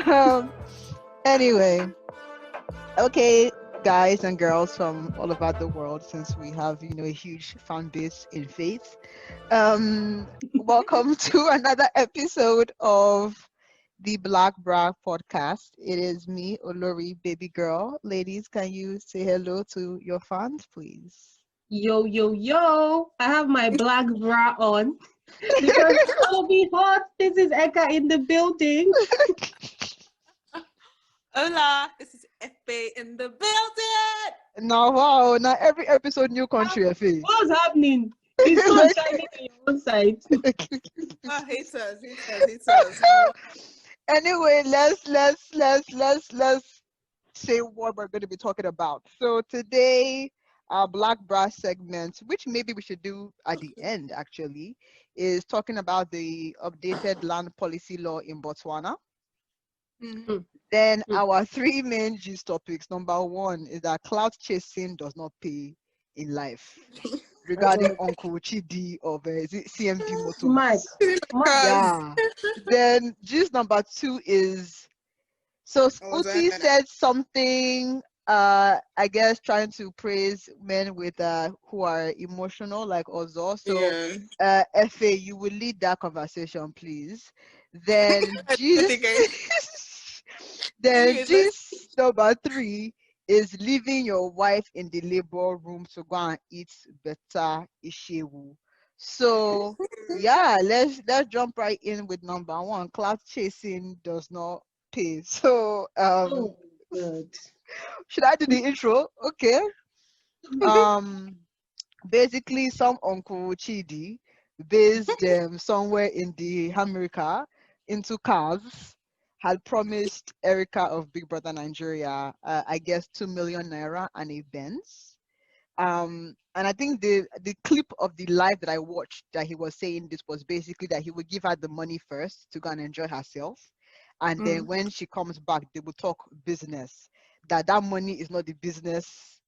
Um, anyway, okay, guys and girls from all over the world, since we have, a huge fan base in faith. Welcome to another episode of the Black Bra podcast. It is me, Olori, baby girl. Ladies, can you say hello to your fans, please? Yo, yo, yo. I have my black bra on because it's gonna be hot. This is Eka in the building. Hola, this is Efe in the building. Now, wow, now every episode, new country, Efe. What's happening? It's sun shining on your own side. Oh, haters. Anyway, let's say what we're going to be talking about. So today, our Black Brass segment, which maybe we should do at the end actually, is talking about the updated land policy law in Botswana. Mm-hmm. Then our three main gist topics. Number one is that clout chasing does not pay in life. Regarding Uncle Chidi of CMD Motors. Yeah. Then gist number two is, so Uti said something, I guess trying to praise men with who are emotional like Ozo. So Efe, you will lead that conversation, please. Then gist number three is leaving your wife in the labor room to go and eat better ishewu. So yeah, let's jump right in with number one. Clout chasing does not pay. So Good. should I do the intro? Okay. Basically some Uncle Chidi based somewhere in the America into cars had promised Erica of Big Brother Nigeria, I guess 2 million naira and a Benz. And I think the clip of the live that I watched that he was saying this was basically that he would give her the money first to go and enjoy herself, and then when she comes back, they will talk business. That money is not the business,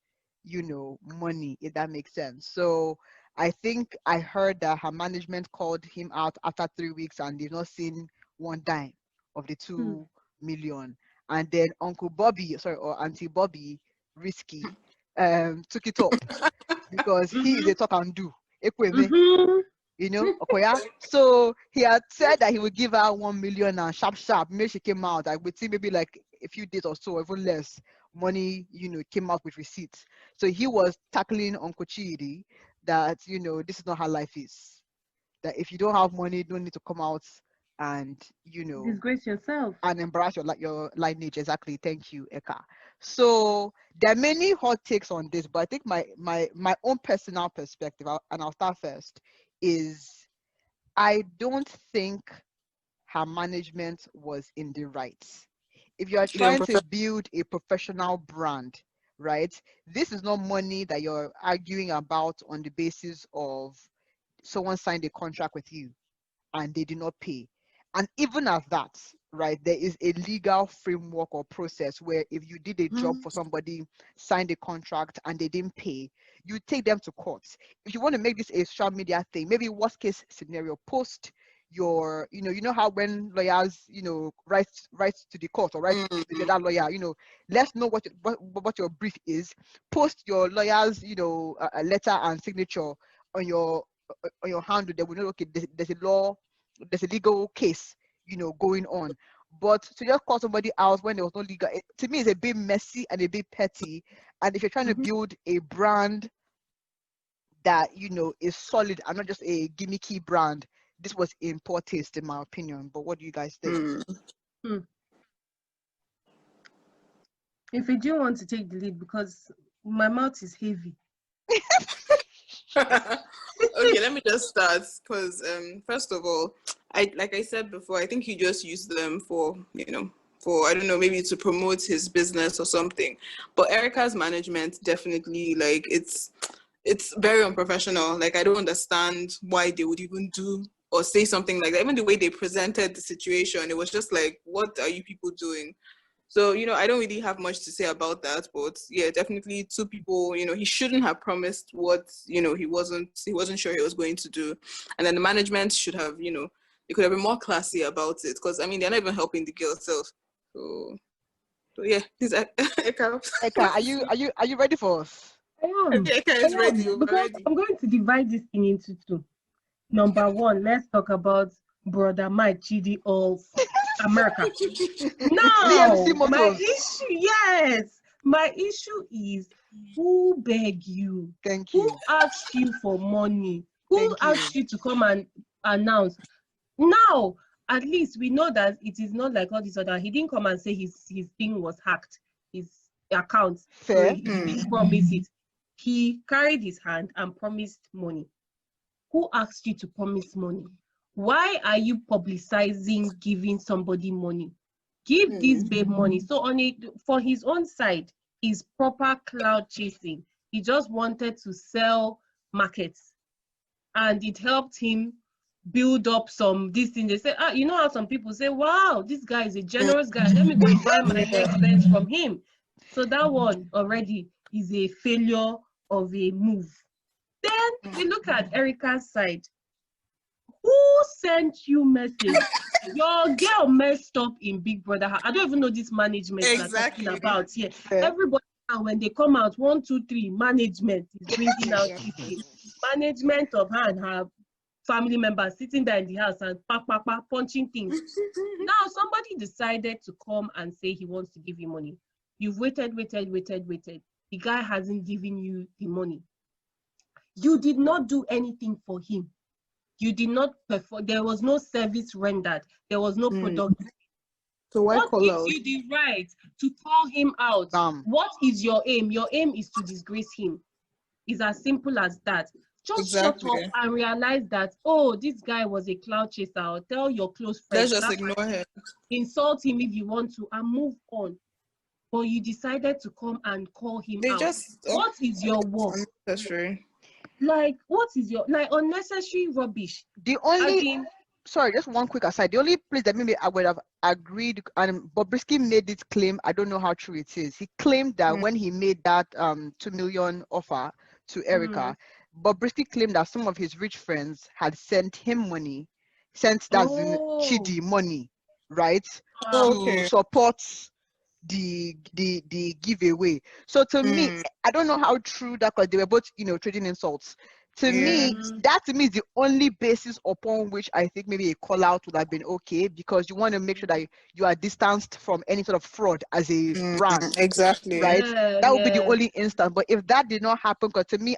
money, if that makes sense. So I think I heard that her management called him out after 3 weeks and they've not seen one dime of the 2 million. And then Uncle Bobby, or Auntie Bobby, Risky, took it up because he is a talk and do. Okoya. So he had said that he would give her 1 million and sharp. Maybe she came out. I would see maybe like a few days or so, even less money, came out with receipts. So he was tackling Uncle Chidi that, this is not how life is. That if you don't have money, you don't need to come out and disgrace yourself and embarrass your lineage. Exactly. Thank you, Eka. So there are many hot takes on this, but I think my own personal perspective, and I'll start first, is I don't think her management was in the right. If you are trying to build a professional brand, right, this is not money that you're arguing about on the basis of someone signed a contract with you and they did not pay. And even at that, right, there is a legal framework or process where if you did a job for somebody, signed a contract and they didn't pay, you take them to court. If you want to make this a social media thing, maybe worst case scenario, post your, how when lawyers, write to the court or write to the other lawyer, let's know what your brief is. Post your lawyer's, a letter and signature on your handle. They will know, okay, there's a legal case, going on. But to just call somebody out when there was no legal, to me, it's a bit messy and a bit petty. And if you're trying to build a brand that is solid and not just a gimmicky brand, this was in poor taste, in my opinion. But what do you guys think? If you do want to take the lead, because my mouth is heavy. Okay, let me just start because first of all, like I said before, I think he just used them for I don't know, maybe to promote his business or something. But Erica's management definitely, like, it's very unprofessional. Like, I don't understand why they would even do or say something like that. Even the way they presented the situation, it was just like, what are you people doing? So, I don't really have much to say about that, but yeah, definitely two people, he shouldn't have promised what, he wasn't sure he was going to do. And then the management should have, they could have been more classy about it. Because, I mean, they're not even helping the girl itself. So yeah, please, Eka. Eka, are you ready for us? I am. Eka is ready. We're Because ready. I'm going to divide this thing into two. Number one, let's talk about brother Mike Chidi of America. Now, BMC Motors. my issue is who beg you? Thank Who you. asked you for money? Who Thank you. asked you to come and announce? Now, at least we know that it is not like all this other. He didn't come and say his thing was hacked, his account. So Fair. he didn't promise it. He carried his hand and promised money. Who asked you to promise money? Why are you publicizing giving somebody money? Give this babe money. So on it, for his own side, is proper cloud chasing. He just wanted to sell markets, and it helped him build up some this thing. They say, you know how some people say, wow, this guy is a generous guy. Let me go and buy my next Benz from him. So that one already is a failure of a move. Then we look at Erica's side. Who sent you message? Your girl messed up in Big Brother. I don't even know this management we're talking about here. Fair. Everybody, and when they come out, 1, 2, 3, management is bringing out this thing. Management of hand have family members sitting there in the house and punching things. Now somebody decided to come and say he wants to give you money. You've waited. The guy hasn't given you the money. You did not do anything for him. You did not perform. There was no service rendered. There was no product. So why What call gives out? you the right to call him out? What is your aim? Your aim is to disgrace him. It's as simple as that. Just shut up and realize that, oh, this guy was a cloud chaser. Or tell your close friends. Let's just ignore him. Insult him if you want to and move on. But you decided to come and call him out. What is your work? Unnecessary. Like, what is your, like, unnecessary rubbish? The only, sorry, just one quick aside. The only place that maybe I would have agreed, and Bobrisky made this claim, I don't know how true it is. He claimed that when he made that 2 million offer to Erica, Bobrisky claimed that some of his rich friends had sent him money, sent that Chidi money, right? To support the giveaway. So to me, I don't know how true that, because they were both, you know, trading insults. To me, that to me is the only basis upon which I think maybe a call out would have been okay, because you want to make sure that you are distanced from any sort of fraud as a brand. Exactly. Right? That would be the only instance. But if that did not happen, because to me,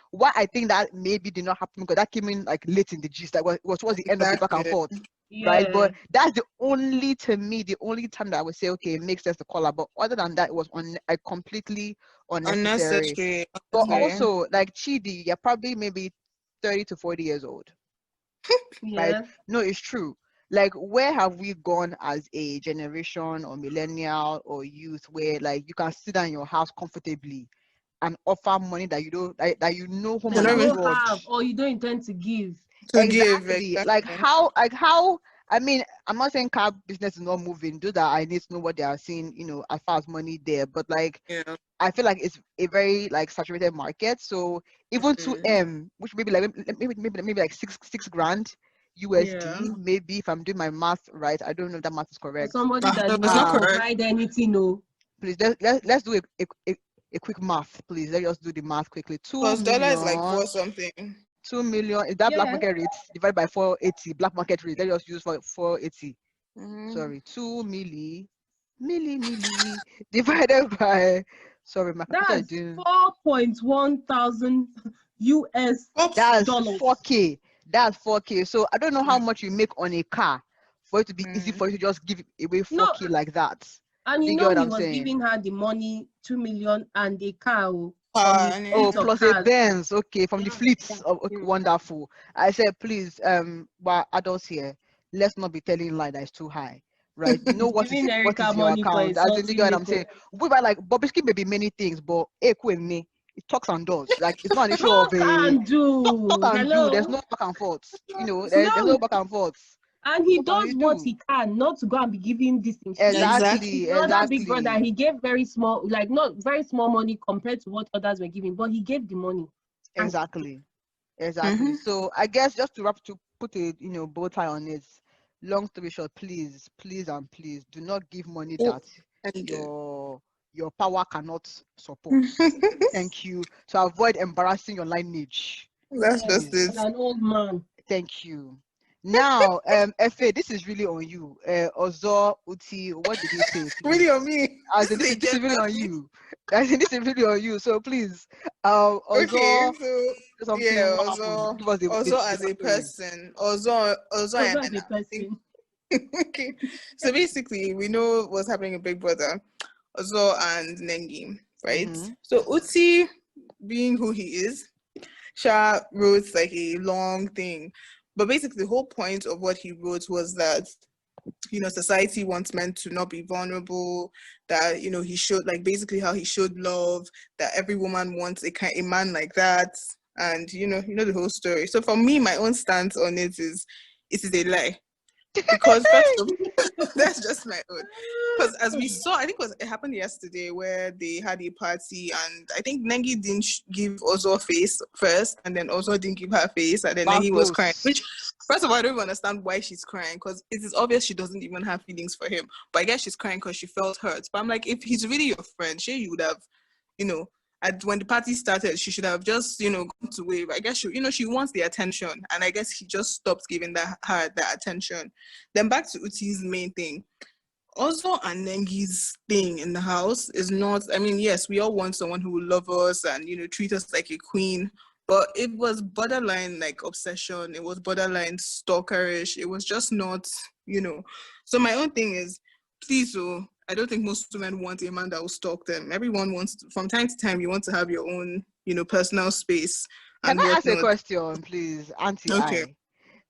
why I think that maybe did not happen, because that came in like late in the gist, like was towards the end of the back and forth. Right, but that's the only, to me, the only time that I would say, okay, it makes sense to call out. But other than that, it was completely unnecessary. But also, like Chidi, you're probably maybe 30 to 40 years old. Right? No, it's true. Like, where have we gone as a generation or millennial or youth where like you can sit down in your house comfortably and offer money that you don't, that you know whom you don't have or you don't intend to give? Exactly. Like how I mean, I'm not saying car business is not moving. Do that. I need to know what they are seeing, you know, as far as money there. But like, I feel like it's a very like saturated market. So even 2M, which maybe like maybe like six grand USD, maybe, if I'm doing my math right. I don't know if that math is correct. For somebody that did not provide anything, no. Please let's do a quick math, please. Let's just do the math quickly. Because dollar is like 4 something. 2 million is that black market rate divided by 480 black market rate. Let's just use for 480. Sorry, 2 milli divided by, sorry, my computer is doing 4.1 thousand US that's dollars. 4K. That's 4K. So I don't know how much you make on a car for it to be easy for you to just give away 4K like that. And you know he was giving her the money, 2 million and a car. Plus a Benz, okay, from the fleets. Okay, wonderful. I said, please, well, adults here, let's not be telling lie that it's too high, right? You know what is your account? I think you know what I'm saying. We were like, Bobrisky may be many things, but Eku and me, it talks and does. Like, it's not an issue of a talk and do. There's no back and forth. You know, there's no back and forth. And he does what he can, not to go and be giving this thing. Exactly. Big brother, he gave very small, like not very small money compared to what others were giving, but he gave the money. Exactly. So I guess just to put a bow tie on it, long story short, please, please and please do not give money Oh, that and your power cannot support. Thank you. To avoid embarrassing your lineage. that's Yes, just it. as an old man. Thank you. Now, Efe, this is really on you. Ozo, Uti, what did he pay, Really please? on me. As in, This is a this is really general on thing. you. As in, this is really on you. So please, Okay, Ozo, so something, yeah, what happened? Give us also the as a backstory. person, also Also and as a I think person. okay. So basically, we know what's happening in Big Brother, also and Nengi, right? Mm-hmm. So Uti, being who he is, Sha wrote like a long thing, but basically the whole point of what he wrote was that society wants men to not be vulnerable, that he showed like basically how he showed love, that every woman wants a man like that, and the whole story. So for me, my own stance on it is a lie, because first of that's just my own. Because as we saw, I think it happened yesterday where they had a party, and I think Nengi didn't give Ozo a face first, and then Ozo didn't give her face, and then Nengi was crying. Bagos. Which, first of all, I don't even understand why she's crying, because it is obvious she doesn't even have feelings for him. But I guess she's crying because she felt hurt. But I'm like, if he's really your friend, sure you would have, when the party started, she should have just, gone to wave. I guess she wants the attention, and I guess he just stopped giving her that attention. Then back to Uti's main thing. Also, and Nengi's thing in the house is not, I mean, yes, we all want someone who will love us and, treat us like a queen, but it was borderline like obsession. It was borderline stalkerish. It was just not. So my own thing is, please, I don't think most women want a man that will stalk them. Everyone wants from time to time, you want to have your own, personal space Can and I ask a whatnot. question, please, Auntie Okay.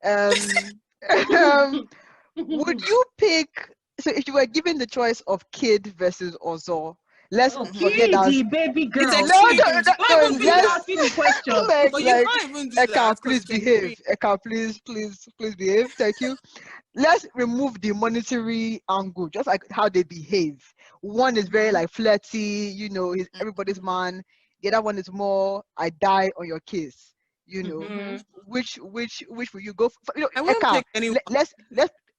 I? Um, would you pick? So, if you were given the choice of Kid versus Ozo, let's Oh, forget that. Kidi, baby It's girl, No, no, Kidi. extreme. no, You Don't can't no. even even do finish that. asking the question. But you Like, can't even do Eka, that because please it's extreme. behave. Eka, please behave. Thank you. Let's remove the monetary angle, just like how they behave. One is very like flirty, he's everybody's man. The other one is more, I die on your kiss. Mm-hmm. Which will you go for? I wouldn't Eka, pick anyone. let's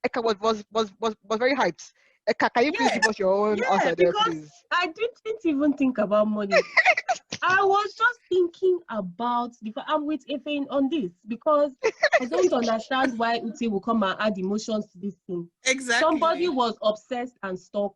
Eka was very hyped. Eka, can you please Yeah, give us your own yeah, answer there, because please? I didn't even think about money. I was just thinking about I'm with Efe on this because I don't understand why Uti will come and add emotions to this thing. Somebody Exactly. was obsessed and stalk.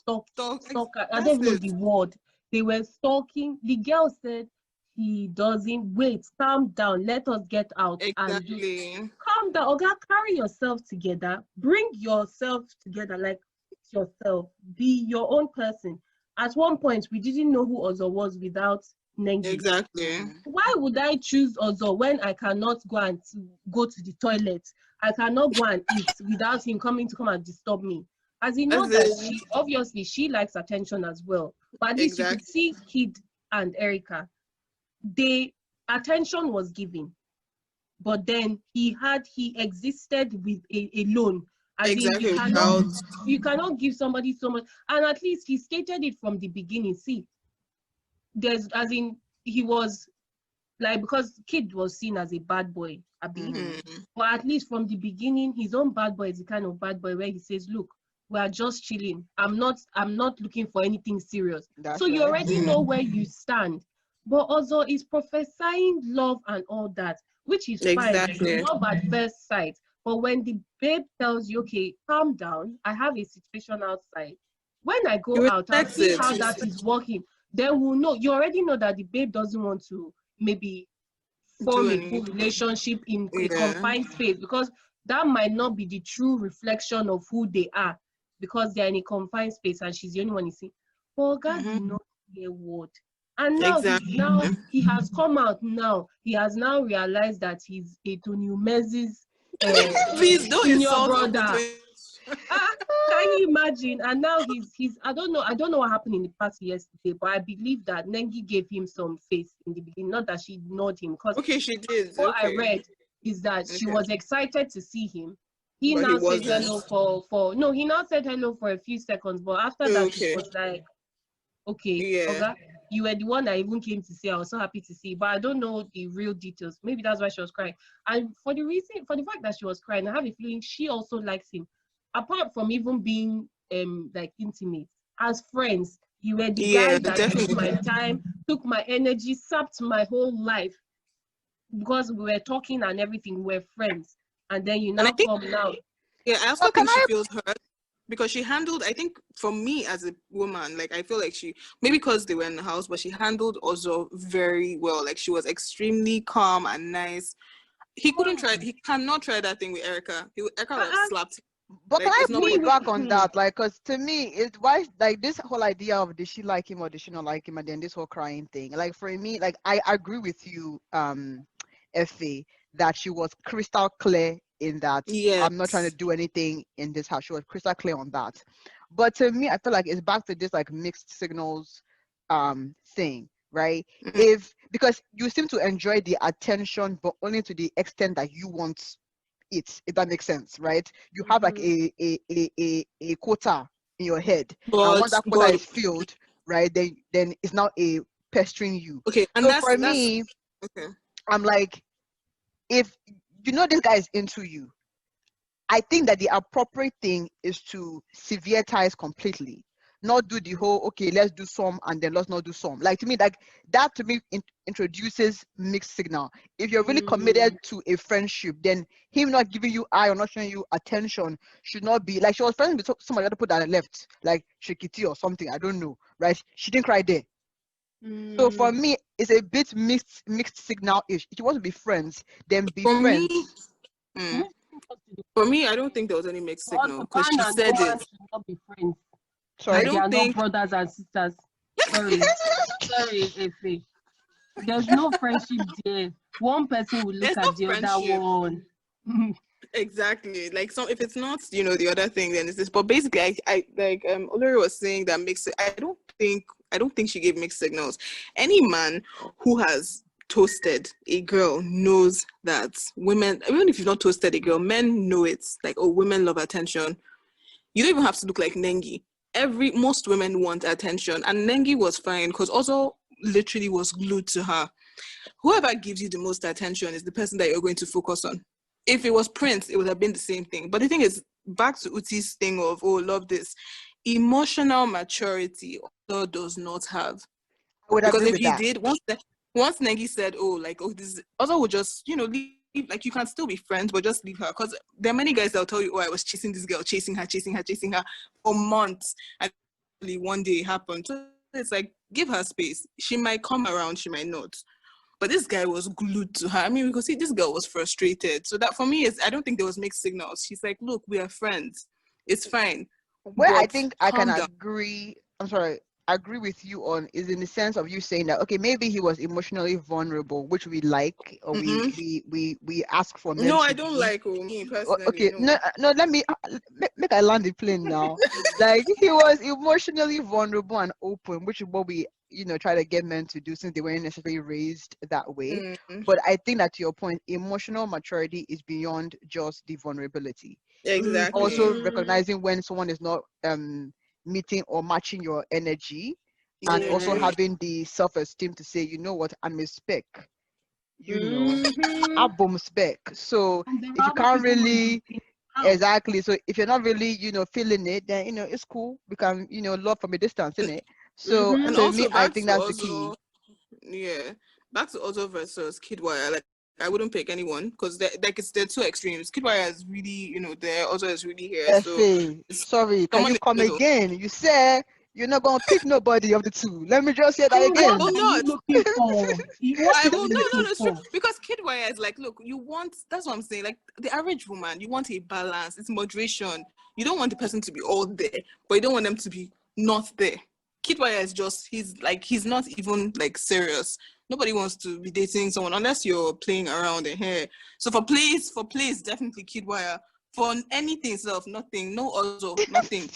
I don't That's even know it. the word. They were stalking. The girl said he doesn't wait. Calm down. Let us get out and do. Exactly. Calm down. Okay, carry yourself together. Bring yourself together. Like fix yourself. Be your own person. At one point, we didn't know who Ozo was without Nengi. Exactly. Mm. Why would I choose Ozo when I cannot go to the toilet? I cannot go and eat without him coming to come and disturb me. As he That's knows that it. she likes attention as well. But at least you could Exactly. see Kid and Erica. They attention was given, but then he existed with alone. As in Exactly. Without. you cannot give somebody so much. And at least he stated it from the beginning. See, there's as in he was like because Kid was seen as a bad boy, Abi. Mm-hmm. But at least from the beginning, his own bad boy is the kind of bad boy where he says, "Look, we are just chilling. I'm not looking for anything serious." So That's you right. already know where you stand. But also is prophesying love and all that, which is fine. Exactly. Love at first sight. But when the babe tells you, okay, calm down, I have a situation outside. When I go You out, I'll respect see it. how that is working. Then we'll know. You already know that the babe doesn't want to maybe Do form a any. full relationship in a Yeah. confined space because that might not be the true reflection of who they are because they're in a confined space and she's the only one you see. But God Mm-hmm. did not hear a word. And Exactly. he has come out now. He has now realized that he's a Tony Umezi's Please don't senior insult Uncle brother. Chidi. Ah, can you imagine? And now he's I don't know what happened in the past yesterday, but I believe that Nengi gave him some face in the beginning. Not that she ignored him, because Okay, she did. what I Okay. read is that she Okay. was excited to see him. He But he now said wasn't. hello for no, he now said hello for a few seconds, but after that it Okay. was like, okay, Yeah. okay. you were the one that even came to see. I was so happy to see, but I don't know the real details. Maybe that's why she was crying. And for the fact that she was crying, I have a feeling she also likes him. Apart from even being like intimate, as friends, you were the guy Yeah, that took definitely. my time, took my energy, sapped my whole life because we were talking and everything. We were friends, and then you And I now think, come now. yeah, I also So can think she I? feels hurt because she handled, I think for me as a woman, like I feel like she, maybe because they were in the house, but she handled also very well. Like she was extremely calm and nice. He cannot try that thing with Erica. Erica would have slapped him. But can Like, I it's not push Me, possible. back on that? Like, cause to me, it's why like this whole idea of did she like him or did she not like him, and then this whole crying thing. Like for me, like I agree with you, Effie, that she was crystal clear in that I'm not trying Yes. to do anything in this house. She was crystal clear on that. But to me, I feel like it's back to this like mixed signals, thing, right? Mm-hmm. If because you seem to enjoy the attention, but only to the extent that you want it, if that makes sense, right? You have like a quota in your head, and once that quota But is filled, right, then it's now a pestering you. okay, and So that's for me, okay. I'm like, if you know this guy is into you, I think that the appropriate thing is to sever ties completely, not do the whole okay, let's do some and then let's not do some. Like to me, like that to me introduces mixed signal. If you're really committed to a friendship, then him not giving you eye or not showing you attention should not be like she was friends with somebody that put that left, like Shikiti or something. I don't know, right? She didn't cry there. So for me, it's a bit mixed signal ish. If you want to be friends, then be For me, friends. mm, for me, I don't think there was any mixed signal because Man she and said woman it. should not be friends. I Sorry. Like they don't are not think brothers and sisters. Sorry. Sorry, Efe. There's no friendship there. One person will look there's no at the other friendship. one. Exactly. Like some, if it's not, the other thing, then it's this. But basically, I like Olori was saying that mixed. I don't think she gave mixed signals. Any man who has toasted a girl knows that women, even if you've not toasted a girl, men know it. Like, oh, women love attention. You don't even have to look like Nengi. Most women want attention, and Nengi was fine because also literally was glued to her. Whoever gives you the most attention is the person that you're going to focus on. If it was Prince, it would have been the same thing. But the thing is, back to Uti's thing of, oh, love this. Emotional maturity also does not have. I would Because agree if with he that. did, once Negi said, oh, like, oh, this also would just, leave, like you can still be friends, but just leave her. Because there are many guys that'll tell you, oh, I was chasing this girl, chasing her for months. And one day it happened. So it's like, give her space. She might come around, she might not. But this guy was glued to her. I mean, we could see this girl was frustrated. So that for me is, I don't think there was mixed signals. She's like, look, we are friends. It's fine. Where I But think I can calm down. agree, I'm sorry, agree with you on is in the sense of you saying that okay, maybe he was emotionally vulnerable, which we like, or Mm-hmm. we ask for men No, I to don't be. like me personally. Okay, No. no, no, let me make I land the plane now. Like he was emotionally vulnerable and open, which is what we try to get men to do since they weren't necessarily raised that way. Mm, But I think that to your point, emotional maturity is beyond just the vulnerability. It's exactly. also recognizing when someone is not meeting or matching your energy, and also Yeah. having the self-esteem to say, you know what, I'm a spec, Mm-hmm. album spec. So And there if are you other can't people in really the house. exactly, so if you're not really feeling it, then it's cool. We can love from a distance, in it. So And to me, also I back think to that's the key. Ozo, yeah, back to Ozo versus Kidwire. Like I wouldn't pick anyone because they're two extremes. Kidwire is really, there. Ozo is really here. So Fa, it's sorry, can someone you in the come middle. again? You said you're not gonna pick nobody of the two. Let me just say that So I what will again. are you not. looking for? What I are will you no, no, looking no, it's true. for? Because Kidwire is like, look, you want. That's what I'm saying. Like the average woman, you want a balance. It's moderation. You don't want the person to be all there, but you don't want them to be not there. Kidwire is just he's not even like serious. Nobody wants to be dating someone unless you're playing around in here. So for plays, definitely Kidwire. For anything itself, nothing, no also, nothing.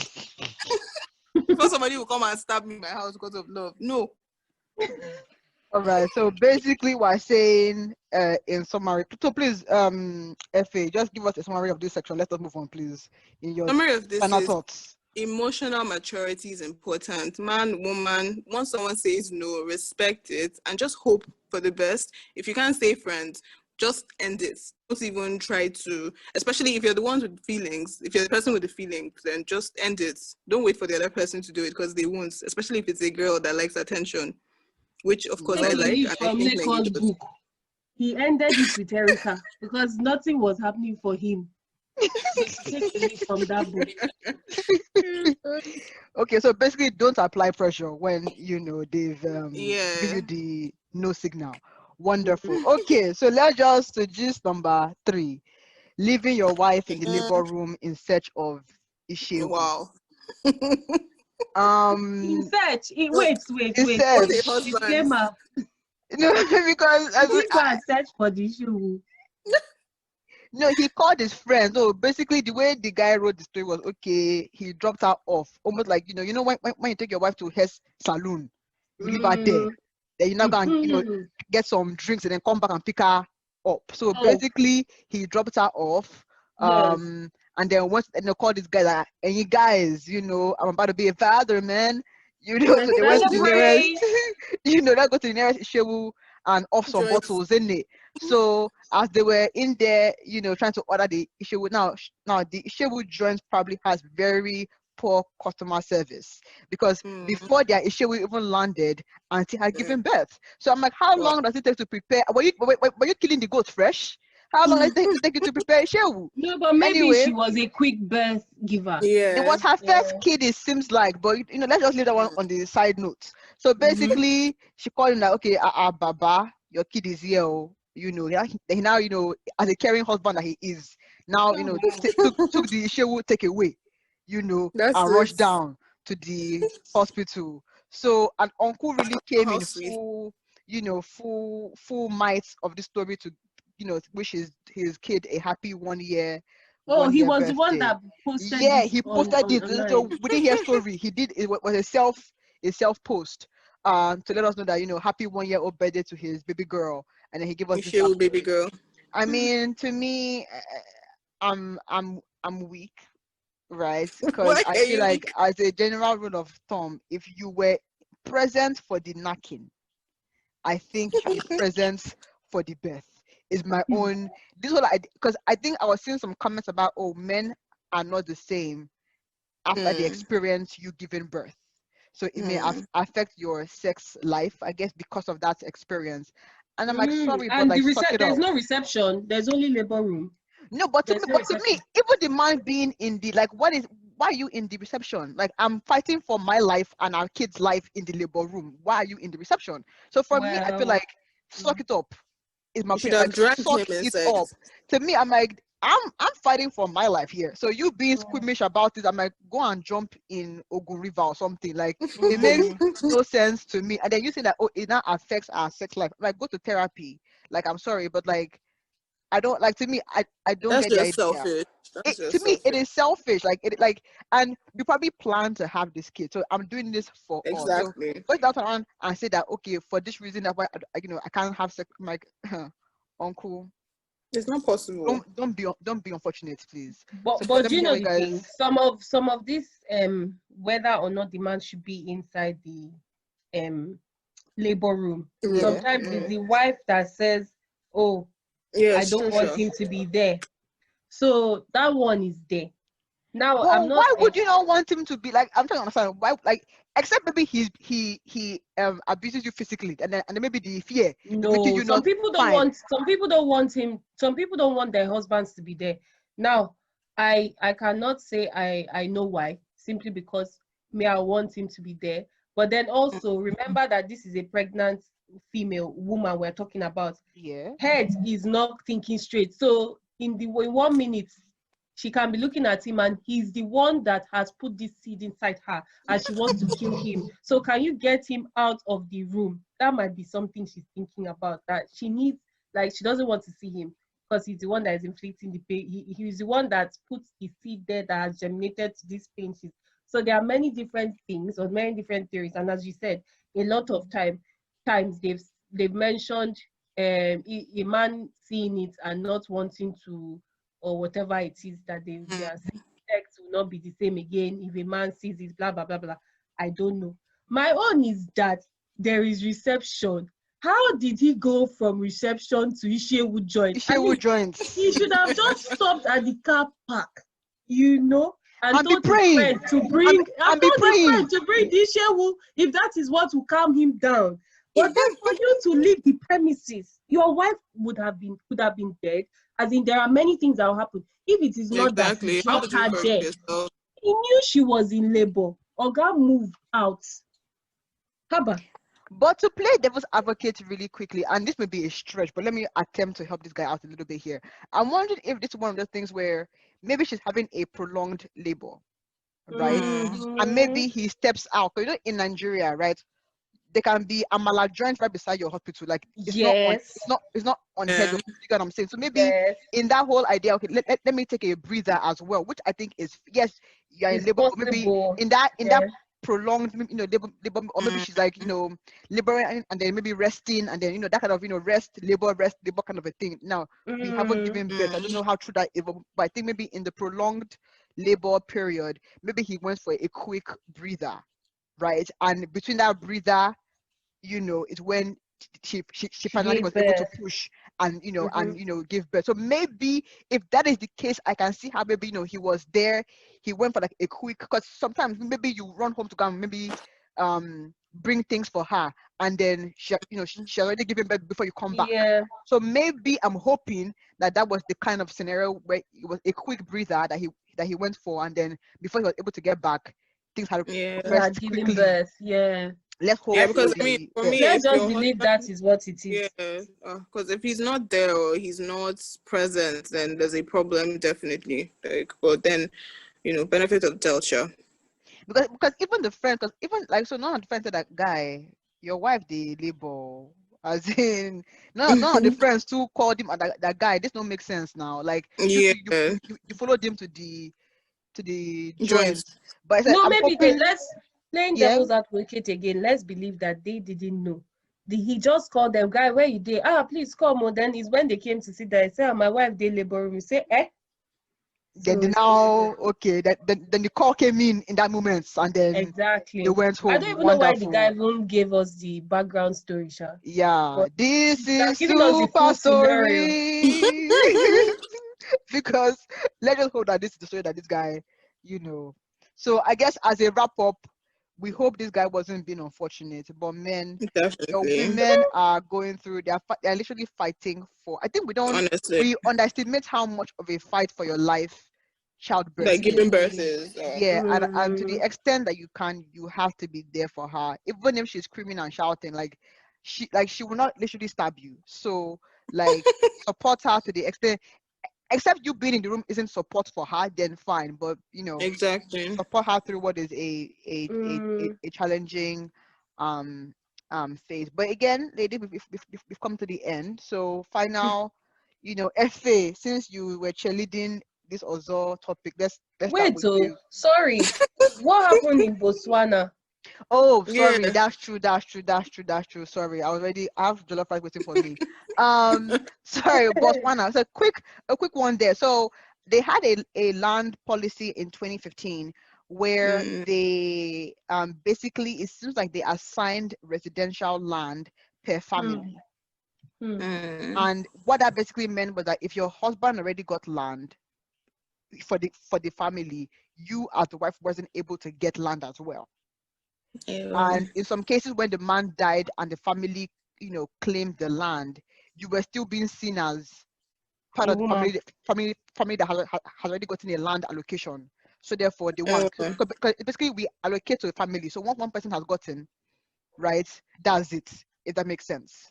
Before somebody will come and stab me in my house because of love. No. All right. So basically, we're saying, in summary. So please, Fa, just give us a summary of this section. Let us move on, please. In your Summary of this final is thoughts. emotional maturity is important. Man, woman, once someone says no, respect it and just hope for the best. If you can't stay friends, just end it. Don't even try to, especially if you're the ones with feelings, if you're the person with the feelings, then just end it. Don't wait for the other person to do it because they won't, especially if it's a girl that likes attention, which of course I Take a like. leaf And I from think Maggie Leko's does. book. He ended it with Erica because nothing was happening for him. Take a leaf from that book. Okay, so basically, don't apply pressure when they've Yeah. given you the no signal. Wonderful. Okay, so let's just to gist number 3: leaving your wife in the labor room in search of Ishewu. Wow. In search. Wait. In search. What a husband. Disclaimer. Because Please go and search for the issue. no, he called his friend. So basically, the way the guy wrote the story was okay. He dropped her off, almost like when you take your wife to hair salon, you leave her there. Then you're not gonna get some drinks and then come back and pick her up. So basically, he dropped her off. Yes. And then once and they called this guy like, and you guys, I'm about to be a father, man. So they went to the nearest, they go to the nearest Ishewu and off some Joyce. bottles in it. So as they were in there, trying to order the Ishewu, now the Ishewu joint probably has very poor customer service because before their Ishewu even landed, Auntie had given birth. So I'm like, how long does it take to prepare? Were you killing the goat fresh? How long does it take you to prepare Ishewu? No, but maybe Anyway, she was a quick birth giver. it was her first kid, it seems like, but let's just leave that one on the side notes. So basically, she called him like, okay, Baba, your kid is here. He now, as a caring husband that he is, now, took the Ishewu take away, and rushed down to the hospital. So an uncle really came in full, full might of the story to, wish his kid a happy 1 year. He was birthday. The one that posted. Yeah, he posted it. So we didn't hear story. He did it was a self post to let us know that happy 1 year old birthday to his baby girl, and then he gave us this baby girl. I mean, to me, I'm weak, right? Because I feel like as a general rule of thumb, if you were present for the knacking, I think you should be present for the birth. Is my own because I think I was seeing some comments about men are not the same after the experience you giving birth, so it may affect your sex life, I guess, because of that experience. And I'm like, sorry, but like, there's no reception. There's only labor room. No, but to me, even the man being in the why are you in the reception? Like, I'm fighting for my life and our kids' life in the labor room. Why are you in the reception? So for me, I feel like suck it up. Is my opinion, like, suck it up. To me, I'm like, I'm fighting for my life here. So you being squeamish about it, I'm like, go and jump in Ogun River or something. Like, it makes no sense to me. And then you say that it now affects our sex life. Like, go to therapy. Like, I'm sorry, but like, I don't like. To me, I don't get the idea. Selfish. To me, it is selfish. And we probably plan to have this kid, so I'm doing this for us. So go down around and say that, okay, for this reason, that's why I can't have sex. I'm like, uncle, it's not possible. Don't be unfortunate, please. But do you know the thing? Some of this whether or not the man should be inside the labor room. Sometimes it's the wife that says, "Oh, I don't want him to be there." So that one is there. Now, well, why would you not want him to be like? I'm trying to understand why. Like, except maybe he abuses you physically, and then maybe the fear. No, some people don't want. Some people don't want him. Some people don't want their husbands to be there. Now, I cannot say I know why. Simply because I want him to be there. But then also remember that this is a pregnant female woman we're talking about. Yeah. Head is not thinking straight. So in 1 minute, she can be looking at him and he's the one that has put this seed inside her and she wants to kill him. So can you get him out of the room? That might be something she's thinking about, that she needs, like, she doesn't want to see him because he's the one that is inflicting the pain. He's the one that puts the seed there that has germinated to this pain. So there are many different things or many different theories. And as you said, a lot of times they've mentioned a man seeing it and not wanting to, or whatever it is that they are saying, sex will not be the same again if a man sees it, blah, blah, blah, blah. I don't know. My own is that there is reception. How did he go from reception to Ishewu joint? Ishewu joints. He should have just stopped at the car park, you know, and be told his praying. friend to bring, And be praying. the Ishewu, if that is what will calm him down. But then for you to leave the premises, your wife could have been dead. As in, there are many things that will happen. If it is not that he How dropped would you her cover dead, yourself? he knew she was in labor. Oga moved out. Haba. But to play devil's advocate really quickly, and this may be a stretch, but let me attempt to help this guy out a little bit here. I'm wondering if this is one of those things where maybe she's having a prolonged labor, right? And maybe he steps out. You know, in Nigeria, right? There can be amala joint right beside your hospital. Like it's not unheard of. You get what I'm saying? So maybe in that whole idea, okay, let me take a breather as well, which I think is, yes, you're in labor, but maybe in that prolonged, you know, labor, or maybe she's like, you know, laboring and then maybe resting, and then, you know, that kind of, you know, rest labor kind of a thing. Now we haven't given birth. I don't know how true that is, but I think maybe in the prolonged labor period, maybe he went for a quick breather, right? And between that breather, you know, it's when she finally was able to push and, you know, and, you know, give birth. So maybe if that is the case, I can see how maybe, you know, he was there, he went for like a quick, because sometimes maybe you run home to go and maybe bring things for her, and then she, you know, she already given birth before you come back. So maybe I'm hoping that was the kind of scenario where it was a quick breather that he went for, and then before he was able to get back, things had progressed quickly. Let's hope. Yeah, because I mean, for me, let's just believe that is what it is. Yeah, because if he's not there or he's not present, then there's a problem, definitely. Like, but then, you know, benefit of the doubt, sure. Because even the friend, because even like, so none of the friends said that guy, your wife the labor, as in none of the friends too called him that guy. This don't make sense now. Like you followed him to the joint. But no, I'm maybe hoping, let's playing devil's advocate again. Let's believe that they didn't know. He just called them, guy, where you dey? Please come. Or then is when they came to see that, I say, my wife they labor room. You say, Then now, okay, then the call came in that moment, and then they went home. I don't even know why the guy even gave us the background story, Sha. Yeah, but this is super story. Because let's just hope that this is the story that this guy, you know. So I guess as a wrap up, we hope this guy wasn't being unfortunate, but men, women are going through. They're literally fighting for. I think we underestimate how much of a fight for your life childbirth, like giving birth is. And to the extent that you have to be there for her, even if she's screaming and shouting, like she will not literally stab you. So like support her to the extent. Except you being in the room isn't support for her, then fine. But you know, support her through what is a challenging phase. But again, lady, we've come to the end. So final, you know, Efe, since you were cheerleading this other topic, let's wait. Start with you. Sorry, what happened in Botswana? Oh, sorry. Yeah. That's true. Sorry, I have jollof rice waiting for me. Sorry, Botswana. So a quick one there. So they had a land policy in 2015 where they basically, it seems like they assigned residential land per family. And what that basically meant was that if your husband already got land for the family, you as the wife wasn't able to get land as well. And in some cases, when the man died and the family, you know, claimed the land, you were still being seen as part of the family that has already gotten a land allocation. So therefore, they want, because basically we allocate to a family. So once one person has gotten, right, that's it. If that makes sense.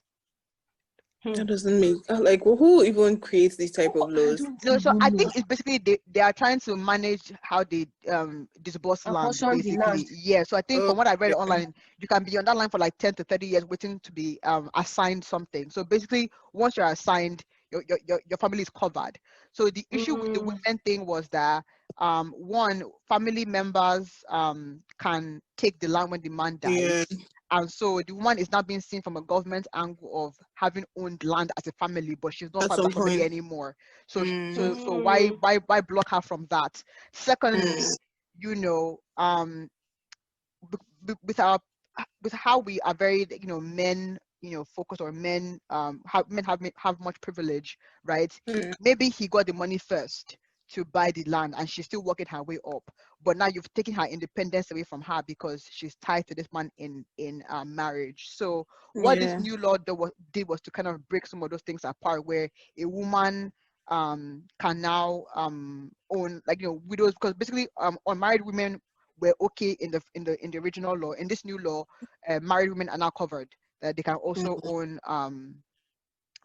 That doesn't make who even creates these type of laws? No, so I think it's basically they are trying to manage how they disburse land, basically. Yeah. So I think from what I read online, you can be on that line for like 10 to 30 years waiting to be assigned something. So basically, once you're assigned, your family is covered. So the issue with the women thing was that one, family members can take the land when the man dies. and so the woman is now being seen from a government angle of having owned land as a family, but she's not At part of some that family point. anymore. So Mm. why block her from that? Secondly, Mm. you know, with our with how we are very, you know, men, you know, focused, or men have much privilege, right? Mm. Maybe he got the money first to buy the land, and she's still working her way up, but now you've taken her independence away from her because she's tied to this man in marriage. So what this Yeah. new law did was to kind of break some of those things apart, where a woman can now own, like, you know, widows, because basically unmarried women were okay in the original law. In this new law, married women are now covered, that they can also Mm. own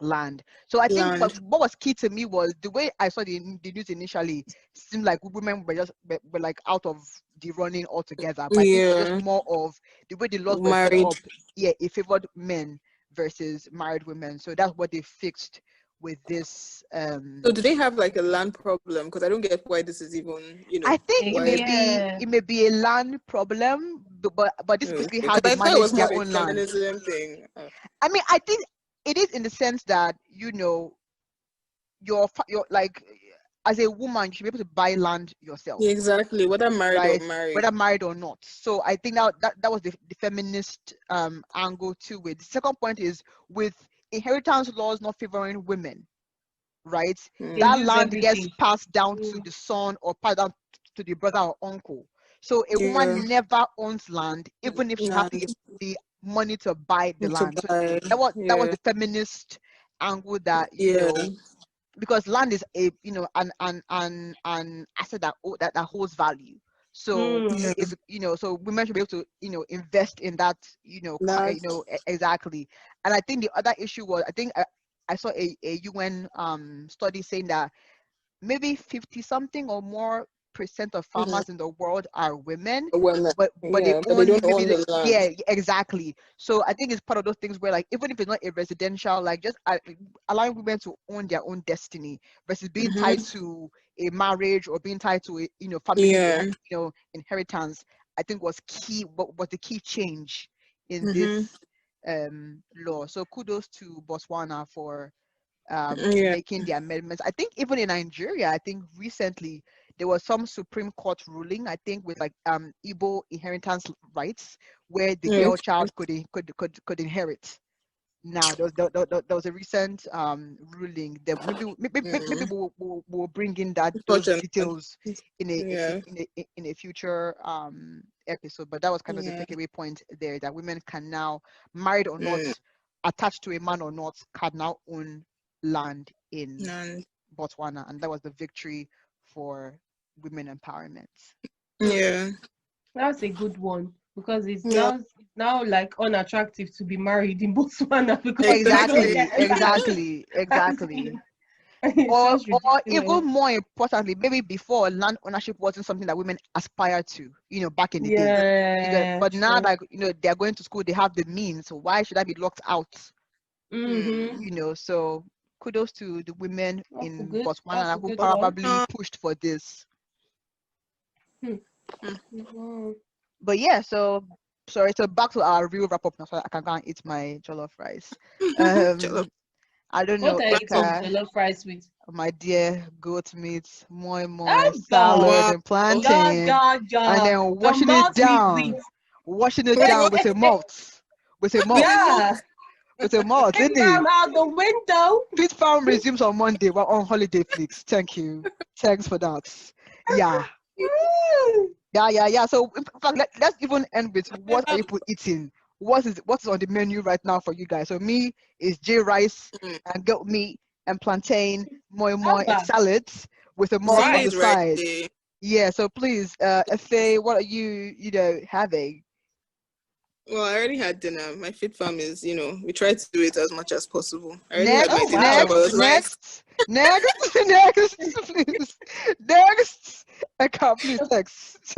land. So I think Land. what was key to me was the way I saw the news initially. Seemed like women were like out of the running altogether. But I think it was just Yeah. more of the way the laws were set Married. up. Yeah, it favored men versus married women. So that's what they fixed with this. So do they have like a land problem? Because I don't get why this is even, I think it may why. be Yeah. it may be a land problem, but this is basically how Because they I thought it manage was more their a own land. feminism thing. I mean, I think it is, in the sense that, you know, you're like, as a woman, you should be able to buy land yourself, Yeah, exactly. Whether married or right? married. Whether married or not. So I think that was the feminist angle to it. The second point is, with inheritance laws not favoring women, right? They Mm. That lose land gets everything. passed down to Mm. the son, or passed down to the brother or uncle. So a Yeah. woman never owns land, even if she has Land the money to buy the to land. So buy. that was Yeah. the feminist angle, that, you Yeah. know, because land is a, you know, an asset that holds value. So Mm. Yeah. is, you know, so women should be able to, you know, invest in that, you know, That. you know, exactly. And I think the other issue was, I think I saw a UN study saying that maybe 50 something or more percent of Mm. farmers in the world are women, Women. but they Yeah, but they own don't maybe own the land. yeah, exactly. So I think it's part of those things where, like, even if it's not a residential, like, just allowing women to own their own destiny versus being tied Mm-hmm. to a marriage, or being tied to a, you know, family, Yeah. you know, inheritance, I think was key. What was the key change in Mm-hmm. this law. So kudos to Botswana for Yeah. making the amendments. I think even in Nigeria, I think recently there was some Supreme Court ruling, I think, with like Igbo inheritance rights, where the Mm. girl child could inherit. Now there was a recent ruling that maybe Mm. we'll bring in that those Such an. details in a Yeah. in a future episode. But that was kind of the Yeah. takeaway point there, that women can now, married or not, Mm. attached to a man or not, can now own land in And Botswana, and that was the victory for women empowerment. Mm. yeah. That's a good one, because Yeah. it's now like unattractive to be married in Botswana because you don't Exactly. Exactly, get exactly, exactly. it's just Or ridiculous. even more importantly, maybe before, land ownership wasn't something that women aspired to, you know, back in the day. Yeah, But now, true. like, you know, they're going to school, they have the means. So why should I be locked out? Mm-hmm. Hmm. You know, so kudos to the women That's a in good. That's Botswana a who good But one. probably pushed for this. Hmm. mm, Wow. But yeah, so sorry, so back to our real wrap up now, so I can go and eat my jollof rice. Jollof. I don't What know, are you eating Wow. the Eka, jollof rice with? my dear, goat meat, moi, Oh salad, God. Wow. and Ja, plantain, ja, and ja. then The mouth with it. washing it Wait, down what? with a malt, with a With malt, a mouth? Yeah. with a malt, Take isn't it? them out the window. Fit Farm resumes on Monday. We're on holiday, please. Thank you. Thanks for that. Yeah. Yeah. So in fact, let's even end with, what are you people eating? What is on the menu right now for you guys? So me is J rice Mm. and goat meat and plantain, moi and Abba. salads with a malt Cindy on the is Rice. side. ready. Yeah. So please, Efe, what are you know, having? Well, I already had dinner. My fit farm is, we try to do it as much as possible. I already had my Oh Next, dinner, but wow. it was rice. next, please. Next. I can't, please, next.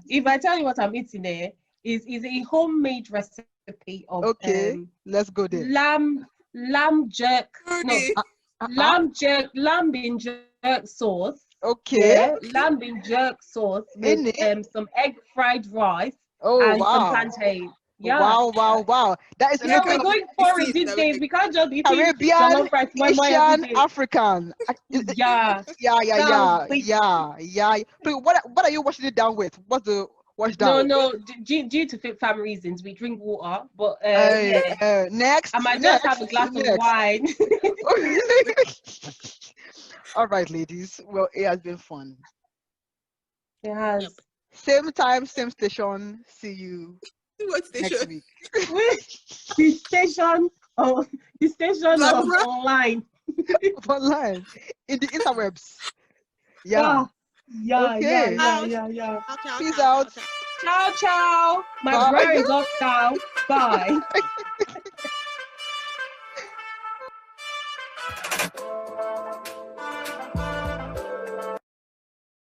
If I tell you what I'm eating there, is a homemade recipe of Okay, let's go there. lamb jerk. No, Rudy. Uh. lamb bean jerk sauce. Okay. Yeah, lamb bean jerk sauce with In it. some egg fried rice Oh and some wow. plantain. Yeah. Wow. That is Yeah, Look we're at typical going the foreign seeds these that days. We can't just be eating Caribbean, jollof rice every Asian, day. African. Yeah. Yeah. Now, wait. But what are you washing it down with? What's the wash down? No. Due to family reasons, we drink water. But yeah, Next. I might just have a glass of wine. All right, ladies. Well, it has been fun. It has. Yep. Same time, same station. See you What next station? week. The station of Blabla. online. Online in the interwebs. Yeah. Yeah. Okay. Okay. Peace out. Ciao. My Bye. bra is off now. Bye.